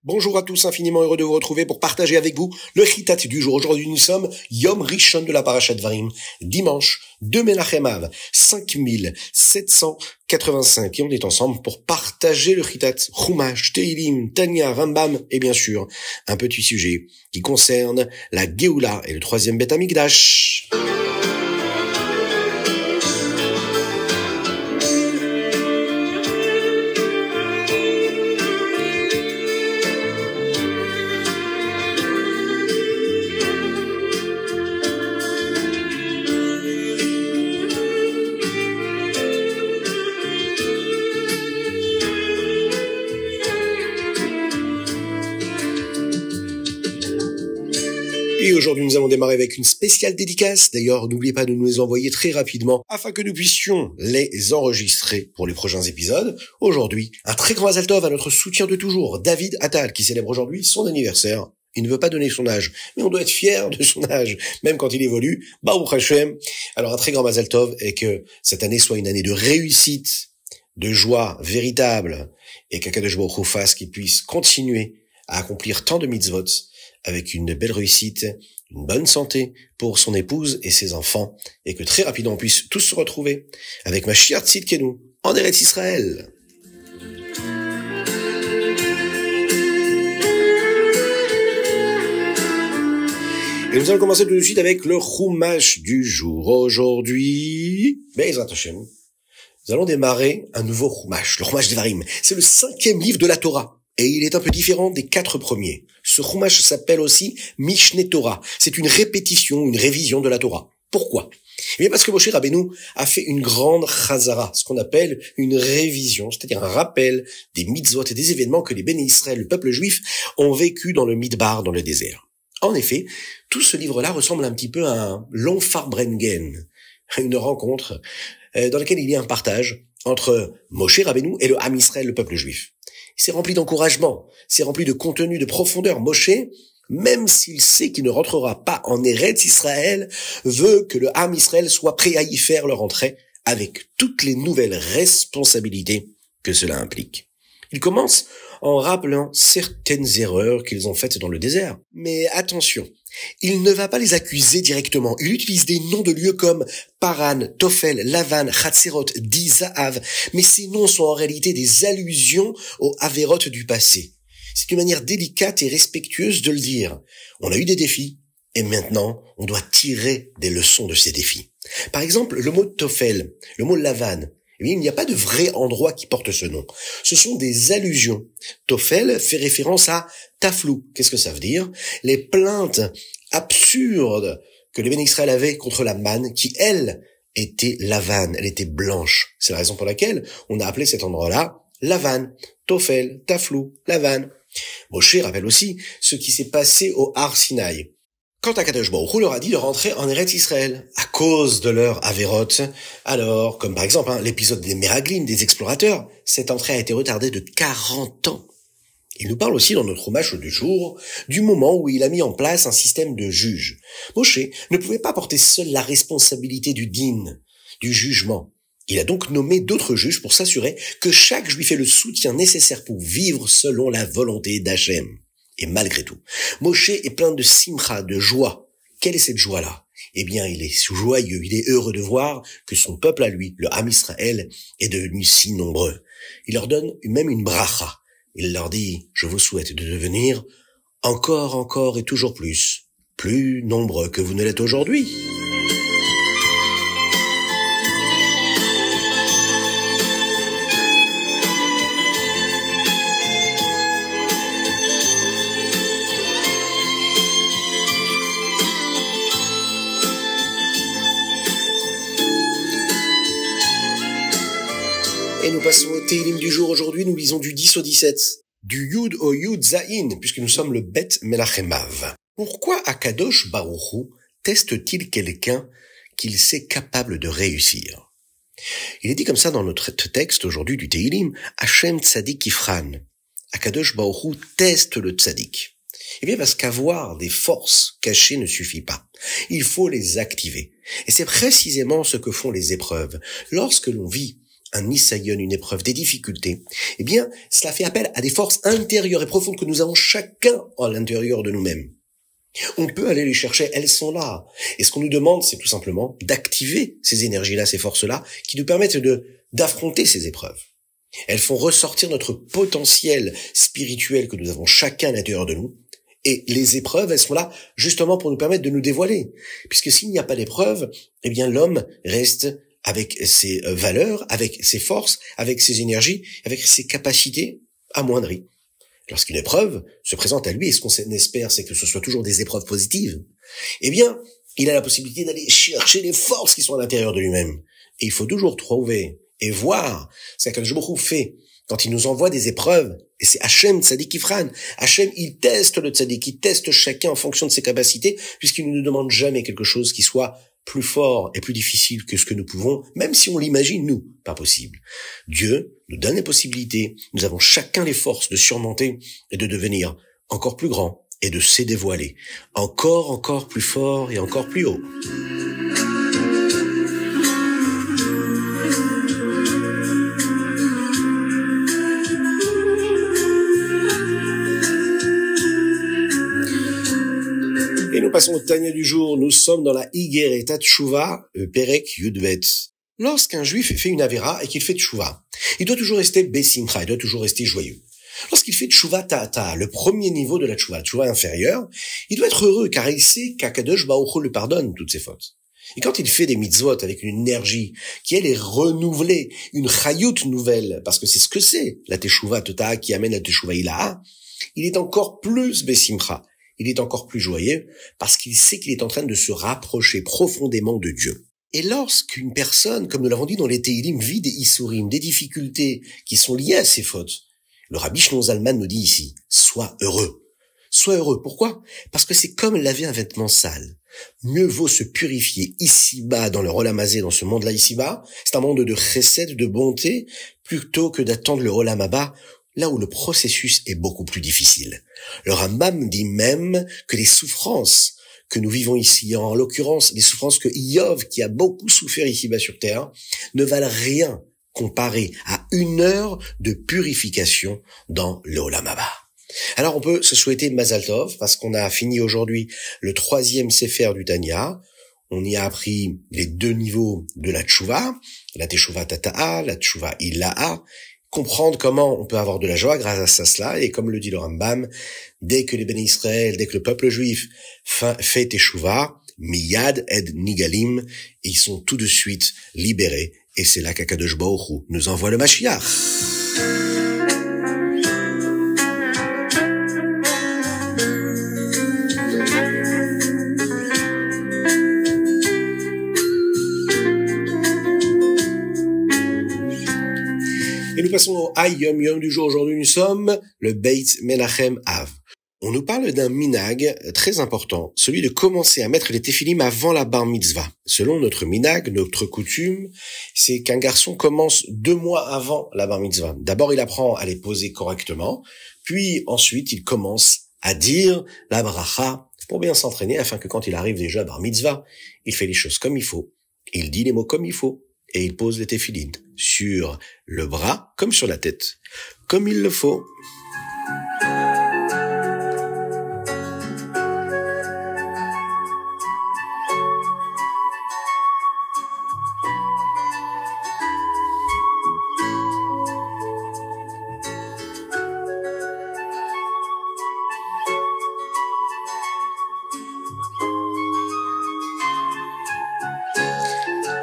Bonjour à tous, infiniment heureux de vous retrouver pour partager avec vous le Chitat du jour. Aujourd'hui, nous sommes Yom Rishon de la Parashat Dvarim, dimanche 2 Menachem Av, 5785. Et on est ensemble pour partager le Chitat, Chumash, Teilim, Tanya, Rambam et bien sûr, un petit sujet qui concerne la Géoula et le troisième Beth Amikdash. Et aujourd'hui, nous allons démarrer avec une spéciale dédicace. D'ailleurs, n'oubliez pas de nous les envoyer très rapidement afin que nous puissions les enregistrer pour les prochains épisodes. Aujourd'hui, un très grand Mazal Tov à notre soutien de toujours, David Attal, qui célèbre aujourd'hui son anniversaire. Il ne veut pas donner son âge, mais on doit être fier de son âge, même quand il évolue. Baruch Hashem. Alors, un très grand Mazal Tov et que cette année soit une année de réussite, de joie véritable, et qu'Akadosh Baruch Hu fasse qu'il puisse continuer à accomplir tant de mitzvot, avec une belle réussite, une bonne santé pour son épouse et ses enfants, et que très rapidement on puisse tous se retrouver avec Mashiach Tzidkenu en Eretz Israël. Et nous allons commencer tout de suite avec le Chumash du jour. Aujourd'hui, Be'ezrat Hashem, nous allons démarrer un nouveau Chumash, le Chumash Devarim. C'est le 5e livre de la Torah. Et il est un peu différent des 4 premiers. Ce Chumash s'appelle aussi Mishneh Torah. C'est une répétition, une révision de la Torah. Pourquoi? Eh bien parce que Moshe Rabbeinu a fait une grande chazara, ce qu'on appelle une révision, c'est-à-dire un rappel des mitzvot et des événements que les Béné Israël, le peuple juif, ont vécu dans le Midbar, dans le désert. En effet, tout ce livre-là ressemble un petit peu à un long Farbrengen, une rencontre dans laquelle il y a un partage entre Moshe Rabbeinu et le Ham Israël, le peuple juif. C'est rempli d'encouragement, c'est rempli de contenu, de profondeur. Moshe, même s'il sait qu'il ne rentrera pas en Eretz Israël, veut que le Ham Israël soit prêt à y faire leur entrée avec toutes les nouvelles responsabilités que cela implique. Il commence en rappelant certaines erreurs qu'ils ont faites dans le désert. Mais attention, il ne va pas les accuser directement. Il utilise des noms de lieux comme Paran, Tophel, Lavan, Hatzerot, Di, Zahav. Mais ces noms sont en réalité des allusions aux Averot du passé. C'est une manière délicate et respectueuse de le dire. On a eu des défis, et maintenant, on doit tirer des leçons de ces défis. Par exemple, le mot Tophel, le mot Lavan, eh bien, il n'y a pas de vrai endroit qui porte ce nom. Ce sont des allusions. Tophel fait référence à Taflou. Qu'est-ce que ça veut dire? Les plaintes absurdes que les Béné Israël avaient contre la manne, qui, elle, était Lavan. Elle était blanche. C'est la raison pour laquelle on a appelé cet endroit-là Lavan. Tophel, Taflou, Lavan. Moshe rappelle aussi ce qui s'est passé au Har Sinaï. Quand Akadosh Baruch Hu leur a dit de rentrer en Eretz Israël, à cause de leur Averot, alors, comme par exemple l'épisode des Meraglim, des explorateurs, cette entrée a été retardée de 40 ans. Il nous parle aussi dans notre Chumash du jour du moment où il a mis en place un système de juges. Moshe ne pouvait pas porter seul la responsabilité du din, du jugement. Il a donc nommé d'autres juges pour s'assurer que chaque juif ait le soutien nécessaire pour vivre selon la volonté d'Hachem. Et malgré tout, Moshe est plein de simcha, de joie. Quelle est cette joie-là? Eh bien, il est joyeux, il est heureux de voir que son peuple à lui, le Ham Israël, est devenu si nombreux. Il leur donne même une bracha. Il leur dit, je vous souhaite de devenir encore et toujours plus nombreux que vous ne l'êtes aujourd'hui. Et nous passons au Teilim du jour. Aujourd'hui, nous lisons du 10 au 17, du Yud au Yud Zayin, puisque nous sommes le Beth Menachem Av. Pourquoi Akadosh Baruch Hu teste-t-il quelqu'un qu'il sait capable de réussir? Il est dit comme ça dans notre texte aujourd'hui du Teilim, Hashem Tzadik Ifran. Akadosh Baruch Hu teste le Tzadik. Eh bien, parce qu'avoir des forces cachées ne suffit pas. Il faut les activer. Et c'est précisément ce que font les épreuves. Lorsque l'on vit un nisayon, une épreuve, des difficultés, eh bien, cela fait appel à des forces intérieures et profondes que nous avons chacun à l'intérieur de nous-mêmes. On peut aller les chercher, elles sont là. Et ce qu'on nous demande, c'est tout simplement d'activer ces énergies-là, ces forces-là, qui nous permettent d'affronter ces épreuves. Elles font ressortir notre potentiel spirituel que nous avons chacun à l'intérieur de nous. Et les épreuves, elles sont là justement pour nous permettre de nous dévoiler. Puisque s'il n'y a pas d'épreuve, eh bien l'homme reste avec ses valeurs, avec ses forces, avec ses énergies, avec ses capacités amoindries. Lorsqu'une épreuve se présente à lui, et ce qu'on espère, c'est que ce soit toujours des épreuves positives, eh bien, il a la possibilité d'aller chercher les forces qui sont à l'intérieur de lui-même. Et il faut toujours trouver et voir ce qu'Akadosh Baruch Hu fait quand il nous envoie des épreuves. Et c'est Hachem Tzadik Ifran. Hachem, il teste le Tzadik, il teste chacun en fonction de ses capacités, puisqu'il ne nous demande jamais quelque chose qui soit plus fort et plus difficile que ce que nous pouvons, même si on l'imagine, nous, pas possible. Dieu nous donne les possibilités, nous avons chacun les forces de surmonter et de devenir encore plus grand et de se dévoiler, encore plus fort et encore plus haut. Et nous passons au Tanya du jour. Nous sommes dans la Igeret Tshuva, Perek Yudvet. Lorsqu'un juif fait une avéra et qu'il fait Tshuva, il doit toujours rester Besimcha, il doit toujours rester joyeux. Lorsqu'il fait Tshuva Ta'ata, le premier niveau de la Tshuva inférieure, il doit être heureux car il sait qu'Akadosh Baruch Hu lui pardonne toutes ses fautes. Et quand il fait des mitzvot avec une énergie qui, elle, est renouvelée, une chayut nouvelle, parce que c'est ce que c'est, la Teshuva Ta'ata qui amène la Teshuva Ilaha, il est encore plus Besimcha. Il est encore plus joyeux parce qu'il sait qu'il est en train de se rapprocher profondément de Dieu. Et lorsqu'une personne, comme nous l'avons dit dans les Teilim, vit des Issourim, des difficultés qui sont liées à ses fautes, le Rabbi Shlomo Zalman nous dit ici, sois heureux. Sois heureux. Pourquoi? Parce que c'est comme laver un vêtement sale. Mieux vaut se purifier ici-bas dans le Olam Hazé, dans ce monde-là ici-bas. C'est un monde de chesed, de bonté, plutôt que d'attendre le Olam Haba, là où le processus est beaucoup plus difficile. Le Rambam dit même que les souffrances que nous vivons ici, en l'occurrence les souffrances que Iyov, qui a beaucoup souffert ici-bas sur terre, ne valent rien comparé à 1 heure de purification dans le Olam Haba. Alors on peut se souhaiter Mazal Tov, parce qu'on a fini aujourd'hui le 3e Sefer du Tanya. On y a appris les 2 niveaux de la Tshuva, la Teshuva Tata'a, la Teshuva Ilaha, comprendre comment on peut avoir de la joie grâce à cela, et comme le dit le Rambam, dès que les Béné Israël, dès que le peuple juif fait Teshuva, Miyad ed Nigalim, ils sont tout de suite libérés, et c'est là qu'Akadosh Baruch Hu nous envoie le Mashiach. Et nous passons au Hayom Yom du jour. Aujourd'hui, nous sommes le Beit Menachem Av. On nous parle d'un minag très important, celui de commencer à mettre les téfilim avant la bar mitzvah. Selon notre minag, notre coutume, c'est qu'un garçon commence 2 mois avant la bar mitzvah. D'abord, il apprend à les poser correctement, puis ensuite, il commence à dire la bracha pour bien s'entraîner, afin que quand il arrive déjà à bar mitzvah, il fait les choses comme il faut, il dit les mots comme il faut, et il pose les téfilines sur le bras comme sur la tête, comme il le faut.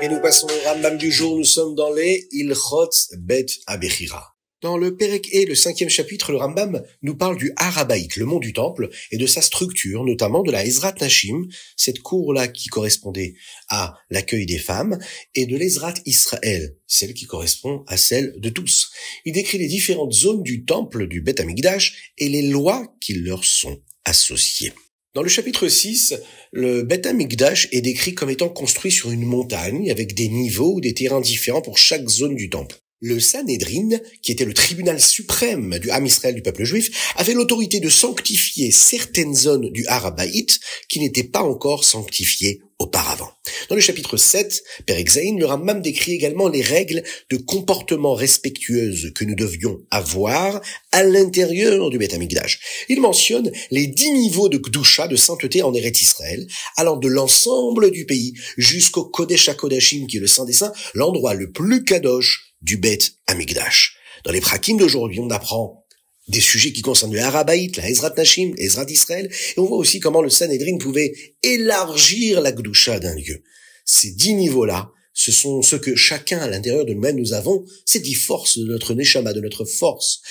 Et nous passons au Rambam du jour, nous sommes dans les Ilchot Bet Abechira. Dans le Perek E, le 5e chapitre, le Rambam nous parle du Har Habayit, le mont du temple, et de sa structure, notamment de la Ezrat Nashim, cette cour-là qui correspondait à l'accueil des femmes, et de l'Ezrat Israël, celle qui correspond à celle de tous. Il décrit les différentes zones du temple du Bet Hamikdash et les lois qui leur sont associées. Dans le chapitre 6, le Bet Hamikdash est décrit comme étant construit sur une montagne avec des niveaux ou des terrains différents pour chaque zone du temple. Le Sanhédrin, qui était le tribunal suprême du Ham Israël du peuple juif, avait l'autorité de sanctifier certaines zones du Har HaBaït qui n'étaient pas encore sanctifiées auparavant. Dans le chapitre 7, Perek Zayin, le Rambam décrit également les règles de comportement respectueuses que nous devions avoir à l'intérieur du Beth Amikdash. Il mentionne les 10 niveaux de Kedusha, de sainteté en Eretz Israël, allant de l'ensemble du pays jusqu'au Kodesh HaKodashim, qui est le Saint des Saints, l'endroit le plus kadosh du Beth Amikdash. Dans les prakim d'aujourd'hui, on apprend des sujets qui concernent le Har HaBaït, la Ezrat Nashim, Ezrat Israël, et on voit aussi comment le Sanhédrin pouvait élargir la Kedusha d'un lieu. Ces 10 niveaux-là, ce sont ceux que chacun à l'intérieur de nous-mêmes nous avons, ces 10 forces de notre neshama, de notre force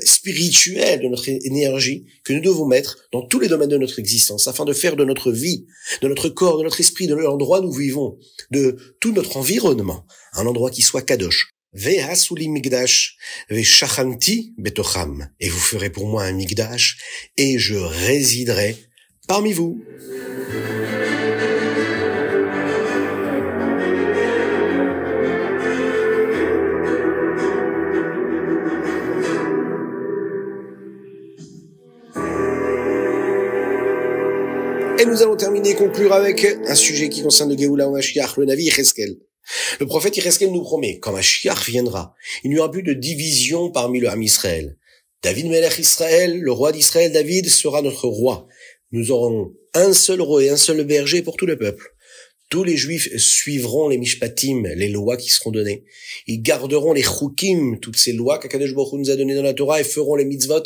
spirituelle, de notre énergie, que nous devons mettre dans tous les domaines de notre existence, afin de faire de notre vie, de notre corps, de notre esprit, de l'endroit où nous vivons, de tout notre environnement, un endroit qui soit kadosh. Ve'asuli migdash, ve'shachanti betocham. Et vous ferez pour moi un migdash, et je résiderai parmi vous. Et nous allons terminer et conclure avec un sujet qui concerne le Géoula ou Mashiach, le Navi Yecheskel. Le prophète Yecheskel nous promet, quand Mashiach viendra, il n'y aura plus de division parmi le Ham Israël. David Melech Israël, le roi d'Israël, David, sera notre roi. Nous aurons un seul roi et un seul berger pour tout le peuple. Tous les Juifs suivront les mishpatim, les lois qui seront données. Ils garderont les chukim, toutes ces lois qu'Akadosh Baruch Hu nous a données dans la Torah, et feront les mitzvot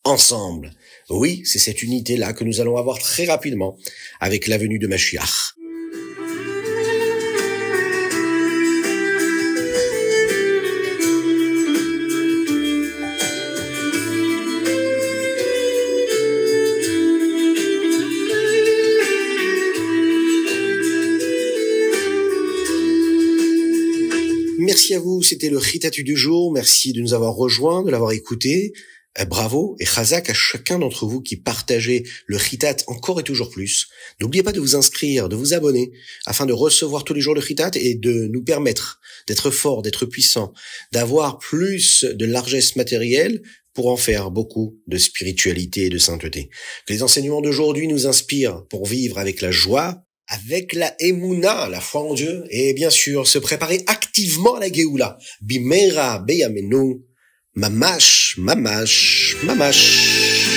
ensemble. Oui, c'est cette unité-là que nous allons avoir très rapidement avec la venue de Mashiach. Merci à vous, c'était le Chitatu du jour. Merci de nous avoir rejoints, de l'avoir écouté. Bravo et chazak à chacun d'entre vous qui partagez le Chitat encore et toujours plus. N'oubliez pas de vous inscrire, de vous abonner, afin de recevoir tous les jours le Chitat et de nous permettre d'être forts, d'être puissants, d'avoir plus de largesse matérielle pour en faire beaucoup de spiritualité et de sainteté. Que les enseignements d'aujourd'hui nous inspirent pour vivre avec la joie, avec la Emouna, la foi en Dieu, et bien sûr se préparer activement à la Géoula. Bimera beyamenu. Mamash, mamash, mamash.